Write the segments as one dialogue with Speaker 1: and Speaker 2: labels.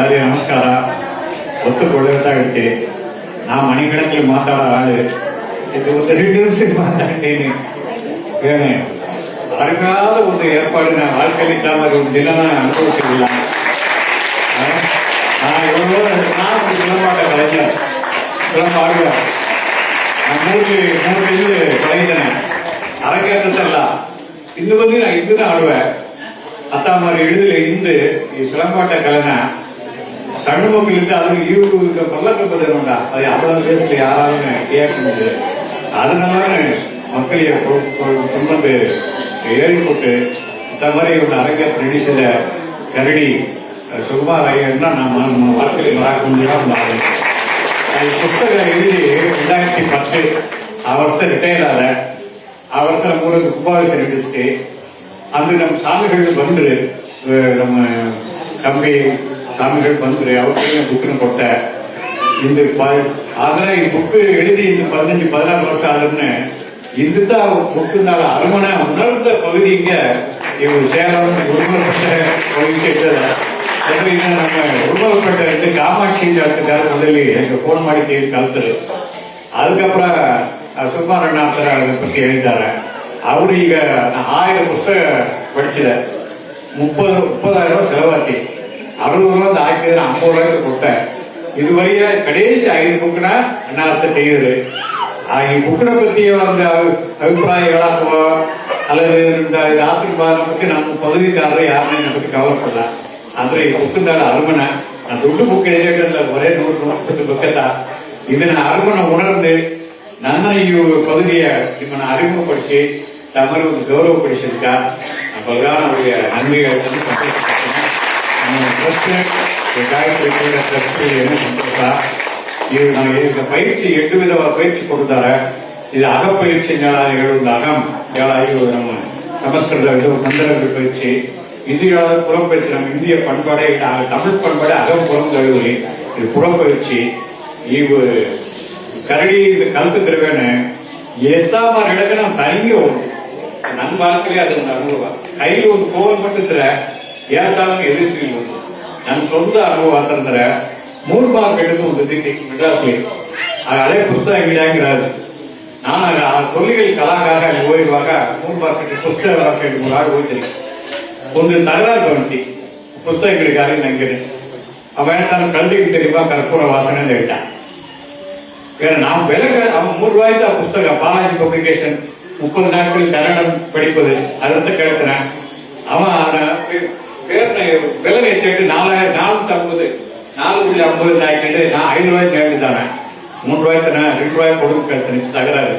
Speaker 1: ಎಲ್ಲರಿಗೂ ನಮಸ್ಕಾರ. ಒತ್ತುಕೊಳ್ಳುತ್ತಾ ಇರ್ತೀನಿ. ನಾ ಮಣಿಗಣಕ್ಕೆ ಮಾತಾಡೋ ಆಳು ಇದು ಒಂದು 2 ನಿಮಿಷಕ್ಕೆ ಮಾತಾಡ್ತೀನಿ. ಏನೇ ಅರ್ಗಾದ ಒಂದು ಏರ್ಪಾಡಿನ வாழ்க்கையில் மாதிரி ಒಂದು ದಿನನ ಅನುಭವಿಸಿಲ್ಲ. நான் சிலம்பாட்ட கலைஞர், சிலம்பாடுவேன். நான் 3 இது கலைஞனே அரங்கேற்றத்தಲ್ಲ ಇಂದು ಬಂದು ನಾ ಇಂದೂ ಆಡುವೆ ಅತ್ತ ಮಾರಿ ಹಿಡಿದ್ರೆ ಇಂದು ಈ ಸಿಲಂಬಾಟ ಕಲೆನ ಸಣ್ಣ ಮಕ್ಕಳಿಂದ ಅದು ಇವರು ಈಗ பல்லக்கு பதவிண்டா அது அவ்வளவு பேசல யாராலும் கேட்குது. அதனால மக்களிய கொண்டு வந்து ஏறிப்பட்டு இந்த மாதிரி ஒரு அரங்கேற்ற நடிச்சத கரடி சுகுமார் ஐயர்னா நம்ம வாழ்க்கையில் மறக்க முடியாத புஸ்தகம் எழுதி 2010 ಆ ವರ್ಷ ರಿಟೈರ್ ಆದ. ಆ ವರ್ಷ 3 ಉಪವಾಸ ನಡೆಸಿದೆ. ಅಂದ್ರೆ ನಮ್ಮ ಸ್ವಾಮಿಗಳು ಬಂದ್ರೆ ನಮ್ಮ ತಮ್ಮಿ ಸ್ವಾಮಿಗಳು ಬಂದ್ರೆ ಅವ್ರಿಗೆ ಬುಕ್ನ ಕೊಟ್ಟ. ಇಂದು ಆದ್ರೆ ಈ ಬುಕ್ எழுதி இந்த 15-16 வருஷம் ஆகுதுன்னு இந்த புக்குனால அரமனை உணர்ந்த பகுதிங்க இவங்க சேலம் உருவப்பட்ட பகுதிக்கு நம்ம உருவப்பட்ட 2 காமாட்சி ஜாத்துக்கார முதல்ல எனக்கு ஃபோன் ಮಾಡಿ ಕಲ್ತರು. அதுக்கப்புறம் சுகுமாரநாதர் அதை பற்றி எழுதிட்டார. அவரு ಈಗ 1000 புஸ்தக படிச்சத 30,000 ரூபாய் செலவாக்கி 60 ரூபாய் ஆக்கியது 50 ரூபாய்க்கு ಕೊಟ್ಟேன். இதுவரைய கடைசி 5 புக்குனா அண்ணார்த்த தெரியுது. ಈ ಬುಕ್ನ ಪತ್ತಿ ಒಂದು ಅಭಿಪ್ರಾಯಗಳಾಗುವ அல்லது இந்த ஆத்திரபாதனை பற்றி நம்ம பகுதிக்காரர் யாருமே என்னை பற்றி கவலைப்படல. ಅಂದ್ರೆ ಈ ಬುಕ್ಕಿನ ಅರಮನೆ ದೊಡ್ಡ ಬುಕ್ எழுதிட்டு ஒரே 130 பக்கத்தா ಇದನ್ನ ಅರಮನೆ ಉಣರ್ந்து ನನ್ನ ಈ பகுதிಯ ನಿಮ್ಮನ್ನ அறிமுகப்படுத்தி ತಮ್ಮರು ಗೌರವಪಡಿಸಿದ್ದ ಬಲಗಾನ ಅವರಿಗೆ ನನ್ಮೆಗಳನ್ನು ಸಂತೋಷಪಡ್ತೀನಿ. ನಮ್ಮ ಟ್ರಸ್ಟ್ ಗಾಯತ್ರಿ ಟ್ರಸ್ಟ್ ಏನು ಸಂತೋಷ. ಇವು ನಮಗೆ ಈಗ பயிற்சி 8 வித பயிற்சி கொடுத்தாரு. இது அகப்பயிற்சி ಒಂದು அகம் இது நம்ம சமஸ்கிருத இது மந்திரங்கள் பயிற்சி. இது புறப்பயிற்சி நம்ம இந்திய பண்பாடே தமிழ் பண்பாடே அகம் புறம் கழுவுறி இது புறப்பயிற்சி. ಇವು ಕರಡಿ ಕಲ್ತಿದ್ರವೇನೆ ಎತ್ತಾಮ ಹಿಡಗ ನಾವು ತನಿಗೆ ಹೋಗುದು. ನನ್ನ வாழ்க்கையிலே அது ಒಂದು ಅನುಭವ. ಕೈಲಿ ಒಂದು ಕೋಲ್ ಮಟ್ಟಿದ್ರೆ ಏಸಾಲ ಎದುರಿಸಲಿಲ್ಲ. ನನ್ನ ಸ್ವಂತ ಅನುಭವ ಅಂತಂದ್ರೆ 3 ಮಾರ್ಕ್ ಹಿಡಿದು ಒಂದು ದಿಕ್ಕಿ ಮೆಡ್ರಾಸ್ಲಿ ಆ ಹಳೆ ಪುಸ್ತಕ ಹಿಡಿಯಾಗಿರೋದು. ನಾನು ಆ ತೊಲಿಗಳು ಕಲಾಕಾರ ಹೋಗಿರುವಾಗ 3 ಮಾರ್ಕ್ ಪುಸ್ತಕ ಹೋಗ್ತೀನಿ. ಒಂದು ತಗರಾರು ಬಂತು புத்தக கிடைக்காரு நினைக்கிறேன். அவன் தான் கல்விக்கு தெரியுமா கற்பூர வாசனை கேட்டான். ஏன்னா நான் விலை அவன் 3 ரூபாய்க்கு புஸ்தகம் பாலாஜி பப்ளிகேஷன் 30 நாட்கள் கன்னடம் படிப்பது அதை கேட்கிறேன். அவன் விலை ஏற்றிட்டு 450 ஆக்கிட்டு நான் 5 ரூபாய்க்கு கேட்டுதானே 3 ரூபாய்க்கு 2 ரூபாய் கொடுக்க கேட்டேன். தகராறு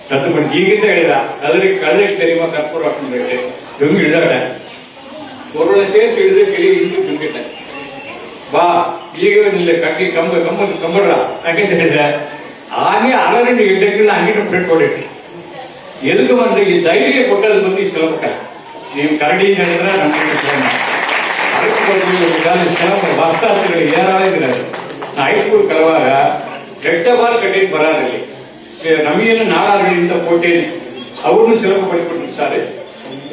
Speaker 1: சத்துப்படி ஈகிட்ட எழுதா கதிரைக்கு தெரியுமா கற்பூர வாசனை கேட்டு இவங்க எழுதாட ஒரு சேஸ் எழுதி வெளியே இருந்து கிட்டேன். வா ಈಗ ಇಲ್ಲ ಕಟ್ಟಿ ಕಂಬಡ್ರ ಹಾಕಿದ್ದ ಹಾಗೆ 2 ಗಂಟೆಗಳ ಅಂಗಿನ ಪ್ರಿಂಟ್ ಕೊಡಿಟ್ಟು ಎದಕ್ಕೆ ಬಂದ್ರೆ ಈ ಧೈರ್ಯ ಕೊಟ್ಟದ ಬಂದು ಸುಲಭ. ನೀವು ಕರಡಿ ಹೇಳಿದ್ರೆ ನಮಗೆ ಅದಕ್ಕೆ ಬಂದು ಸುಲಭ ವಸ್ತಾರ್ಥಗಳು ಏರಾಳಿದ್ದಾರೆ. ನಾ ಹೈಸ್ಕೂಲ್ ಕಲವಾಗ ಕೆಟ್ಟ ಬಾಲ್ ಕಟ್ಟಿಗೆ ಬರಾರಲ್ಲಿ ನಮಗೇನು ನಾಡಾಗಳಿಂದ ಕೋಟೇನಿ ಅವ್ರನ್ನು ಸುಲಭ ಪಡಿಕೊಂಡು ಸಾರಿ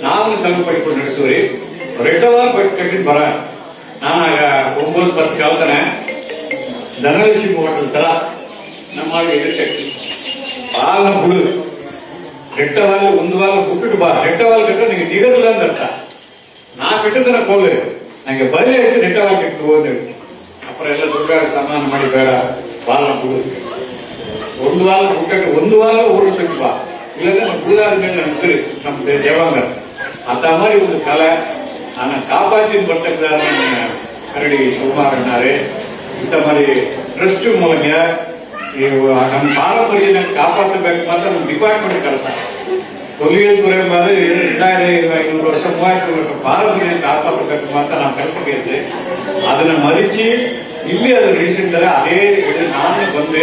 Speaker 1: ನಾವು ಸುಲಭ ಪಡಿಕೊಂಡು ನಡೆಸುವರಿ ரெட்டவால் கட்டிட்டு போறேன். நான் 9-10 காலத்துல தனலட்சுமி ஹோட்டல் தரா நம்ம எதிர்சக்தி பால புடு ரெட்டவால் ಒಂದು ವಾರ ಬಿಟ್ಟು ಬಾ ரெட்டவால் ಕಟ್ಟ ನಿಮಗೆ ದಿಗದಿಲ್ಲ ಅಂತ ಅರ್ಥ. ನಾ ಕಟ್ಟಿದ್ರೆ ಹೋಗ್ರಿ ನಂಗೆ ಬಲೆ ಇಟ್ಟು ரெட்டவால் ಕಟ್ಟಿ ಹೋದ್ರೆ ಅப்புறம் ಎಲ್ಲ ದುರ್ಗಾ ಸಮಾನ ಮಾಡಿ ಬೇಡ ಬಾಲ புடு ಒಂದು ವಾರ ಬಿಟ್ಟು ಒಂದು ವಾರ ಊರು ಸಕ್ಕಿ ಬಾ ಇಲ್ಲದ್ರೆ நம்ம புடுதாದ ಮೇಲೆ ನಮ್ಮ ದೇವಾಂಗ அந்த மாதிரி ಒಂದು கலை ஆனா காப்பாற்றி பட்டதான கரடி சுகுமாரனாரு இந்த மாதிரி ட்ரஸ்ட் மூலங்க நம்ம பாரம்பரிய காப்பாற்றಬೇಕು ಮಾತ್ರ ನಮ್ಮ ಡಿಪಾರ್ಟ್ಮೆಂಟ್ ಕೆಲಸ. தொழில் துறை மாதிரி 2500 வருஷம் 3000 வருஷம் பாரம்பரிய காப்பாற்றಬೇಕು ಮಾತ್ರ ನಾವು ಕೆಲಸಕ್ಕೆ ಇದ್ದೆ. ಅದನ್ನ ಮರಿಚಿ ಇಲ್ಲಿ ಅದು ನಡೆಸಿದ್ದಾರೆ. ಅದೇ ನಾನು ಬಂದು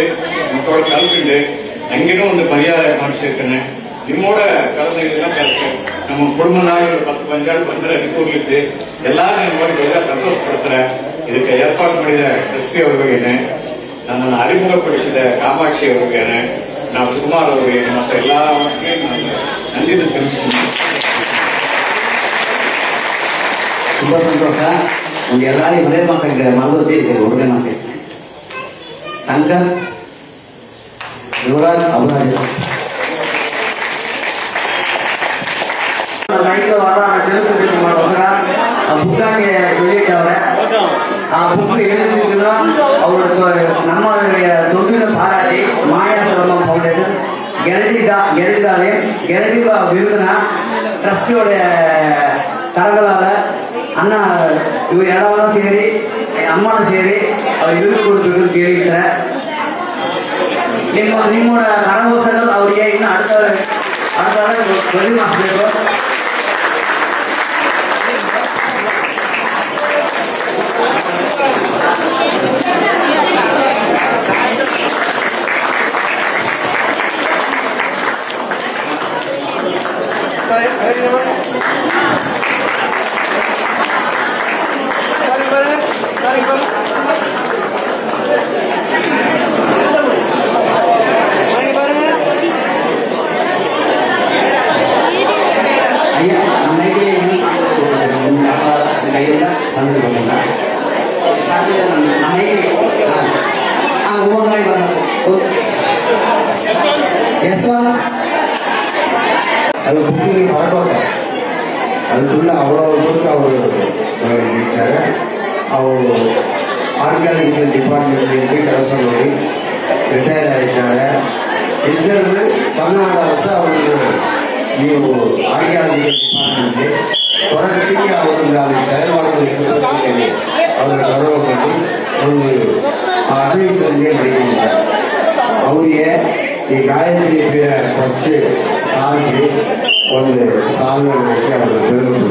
Speaker 1: ಮಕ್ಕಳ ಕಲ್ಕೊಂಡು ಹಂಗೇನೋ ಒಂದು ಮರ್ಯಾದೆ ಮಾಡಿಸಿರ್ತೇನೆ. ನಿಮ್ಮೋட ಕಳೆದ ನಮ್ಮ ಕುಟುಂಬ ನಾಯಕರು 10 ಪಂಚಾಯತ್ ಬಂದರೆ ಅನುಕೂಲಿತ್ತು ಎಲ್ಲಾರು ನೋಡಿ ಎಲ್ಲ ಸಂತೋಷ ಪಡ್ತಾರೆ. ಇದಕ್ಕೆ ಏರ್ಪಾಡು ಮಾಡಿದ ಟ್ರಸ್ಟಿ ಅವ್ರಿಗೇನೆ ನನ್ನನ್ನು அறிமுகப்படுத்திದ ಕಾಮಾಕ್ಷಿ ಅವ್ರಿಗೇನೆ ನಾವು ಸುಕುಮಾರ್ ಅವ್ರಿಗೆ ಮತ್ತು ಎಲ್ಲರಿಗೆ ನಂದಿನ ತಿಳಿಸ್ತೀನಿ.
Speaker 2: ತುಂಬ ಸಂತೋಷ. உங்க எல்லாரையும் மலையமா சங்க மருத்துவத்தை இருக்கிற உடனே நான் சேர்த்தேன். சங்கர் யுவராஜ் அபராஜ் நைட்ல வர்றாங்க தெரிஞ்சுட்டு புத்தாங்க வெளியிட்டவரை புக்கு எழுதிருக்கிறோம். அவருக்கு நம்மளுடைய தொண்டினை பாராட்டி மாயா சிரமம் பவுண்டேஷன் கெரடிகா விருதுனா ட்ரஸ்டோடைய தரங்களால் அண்ணா இவர் இடமெல்லாம் சரி அம்மாவும் சரி அவர் விருது கொடுத்துருக்குன்னு கேள்விக்கிறேன். நீங்களோட கரகோசங்கள் அவர் இன்னும் அடுத்த தொழில் மாசம் இருக்கும். ஐயா அன்னைக்கு கையில் சந்தை போட்டீங்களா ஒவ்வொரு நாள் அது புக்கிங் பழக்கம் அதுக்குள்ள அவ்வளோ தூரத்துக்கு அவர் இருக்காரு. அவர் ஆர்கானிக் டிபார்ட்மெண்ட்லேருந்து கலெக்ஷன் பண்ணி ரிட்டையர் ஆகிட்டாங்க. இங்கிருந்து தமிழ்நாடு அரசு அவருக்கு ஆர்கானிக் டிபார்ட்மெண்ட்டு தொடர்ச்சிக்கு அவருக்கு அதை செயல்பாடுகள் அவரை கௌரவம் பண்ணி ஒரு அட்வைசர்லேயே படிக்கிறார். அவரையே காயத்ரி ஃபஸ்ட்டு சாமி ಒಂದು ಸಾಲುಗಳಿಗೆ ಅವರು ಬೆಳಕು